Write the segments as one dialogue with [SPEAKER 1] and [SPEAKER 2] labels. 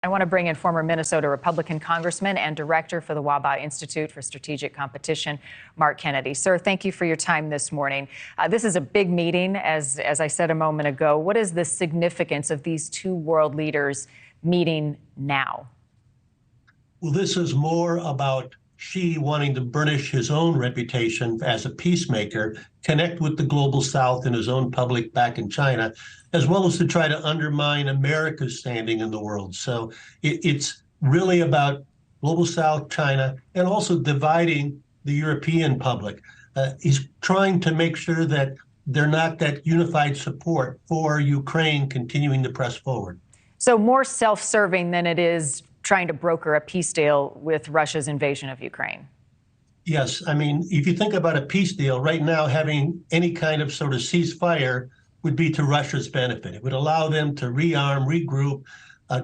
[SPEAKER 1] I want to bring in former Minnesota Republican Congressman and Director for the Wabaugh Institute for Strategic Competition, Mark Kennedy. Sir, thank you for your time this morning. This is a big meeting, as I said a moment ago. What is the significance of these two world leaders meeting now?
[SPEAKER 2] Well, this is more about Xi wanting to burnish his own reputation as a peacemaker, connect with the global South and his own public back in China, as well as to try to undermine America's standing in the world. So it's really about global South, China, and also dividing the European public. He's trying to make sure that they're not that unified support for Ukraine continuing to press forward.
[SPEAKER 1] So more self-serving than it is trying to broker a peace deal with Russia's invasion of Ukraine.
[SPEAKER 2] Yes. I mean, if you think about a peace deal right now, having any kind of sort of ceasefire would be to Russia's benefit. It would allow them to rearm, regroup,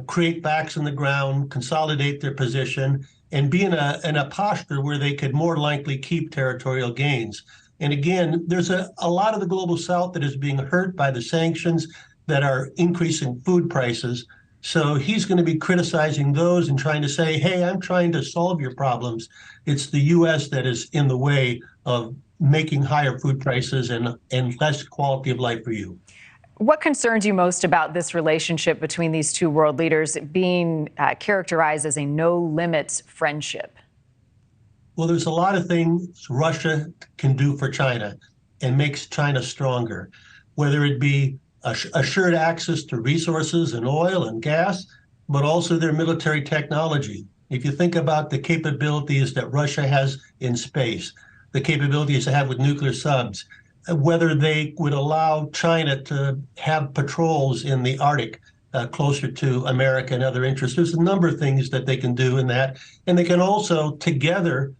[SPEAKER 2] create backs in the ground, consolidate their position, and be in a posture where they could more likely keep territorial gains. And again, there's a lot of the global South that is being hurt by the sanctions that are increasing food prices. So he's going to be criticizing those and trying to say, hey, I'm trying to solve your problems. It's the U.S. that is in the way of making higher food prices and less quality of life for you.
[SPEAKER 1] What concerns you most about this relationship between these two world leaders being characterized as a no-limits friendship?
[SPEAKER 2] Well, there's a lot of things Russia can do for China and makes China stronger, whether it be assured access to resources and oil and gas, but also their military technology. If you think about the capabilities that Russia has in space, the capabilities they have with nuclear subs, whether they would allow China to have patrols in the Arctic closer to America and other interests. There's a number of things that they can do in that. And they can also together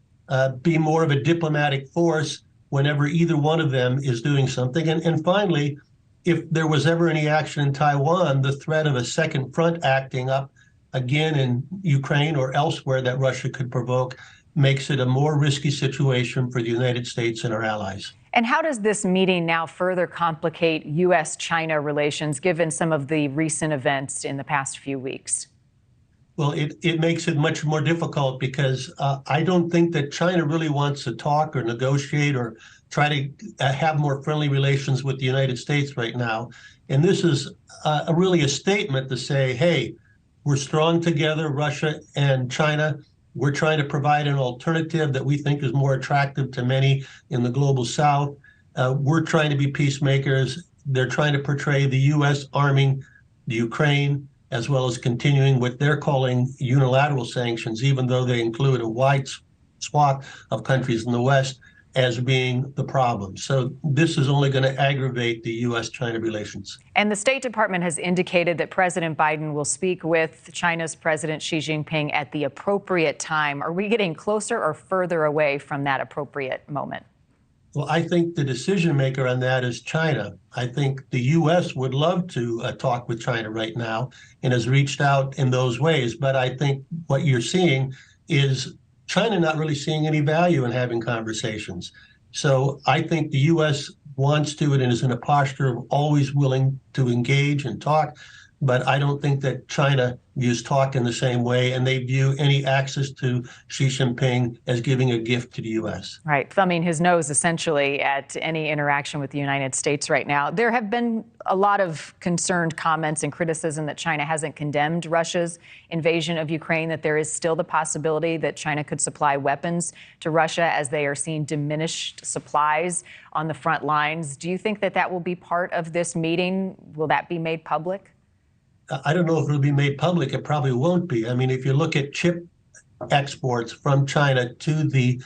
[SPEAKER 2] be more of a diplomatic force whenever either one of them is doing something. And finally, if there was ever any action in Taiwan, the threat of a second front acting up again in Ukraine or elsewhere that Russia could provoke makes it a more risky situation for the United States and our allies.
[SPEAKER 1] And how does this meeting now further complicate U.S.-China relations, given some of the recent events in the past few weeks?
[SPEAKER 2] Well, it makes it much more difficult because I don't think that China really wants to talk or negotiate or try to have more friendly relations with the United States right now. And this is really a statement to say, hey, we're strong together, Russia and China. We're trying to provide an alternative that we think is more attractive to many in the global South. We're trying to be peacemakers. They're trying to portray the U.S. arming the Ukraine, as well as continuing what they're calling unilateral sanctions, even though they include a wide swath of countries in the West, as being the problem. So this is only going to aggravate the U.S.-China relations.
[SPEAKER 1] And the State Department has indicated that President Biden will speak with China's President Xi Jinping at the appropriate time. Are we getting closer or further away from that appropriate moment?
[SPEAKER 2] Well, I think the decision maker on that is China. I think the U.S. would love to talk with China right now and has reached out in those ways. But I think what you're seeing is China not really seeing any value in having conversations. So I think the U.S. wants to and is in a posture of always willing to engage and talk. But I don't think that China views talk in the same way, and they view any access to Xi Jinping as giving a gift to the U.S.
[SPEAKER 1] Right, thumbing his nose essentially at any interaction with the United States right now. There have been a lot of concerned comments and criticism that China hasn't condemned Russia's invasion of Ukraine, that there is still the possibility that China could supply weapons to Russia as they are seeing diminished supplies on the front lines. Do you think that that will be part of this meeting? Will that be made public?
[SPEAKER 2] I don't know if it'll be made public. It probably won't be. I mean, if you look at chip exports from China to the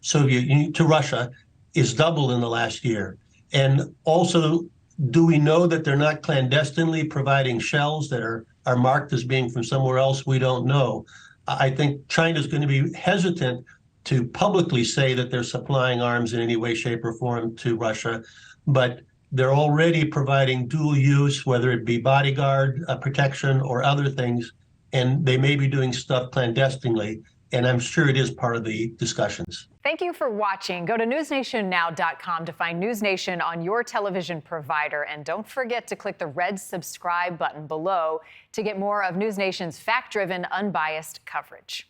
[SPEAKER 2] Soviet Union, to Russia, is doubled in the last year. And also, do we know that they're not clandestinely providing shells that are marked as being from somewhere else? We don't know. I think China's going to be hesitant to publicly say that they're supplying arms in any way, shape, or form to Russia. But they're already providing dual use, whether it be bodyguard protection or other things, and they may be doing stuff clandestinely. and I'm sure it is part of the discussions.
[SPEAKER 1] Thank you for watching. Go to newsnationnow.com to find News Nation on your television provider. And don't forget to click the red subscribe button below to get more of News Nation's fact-driven, unbiased coverage.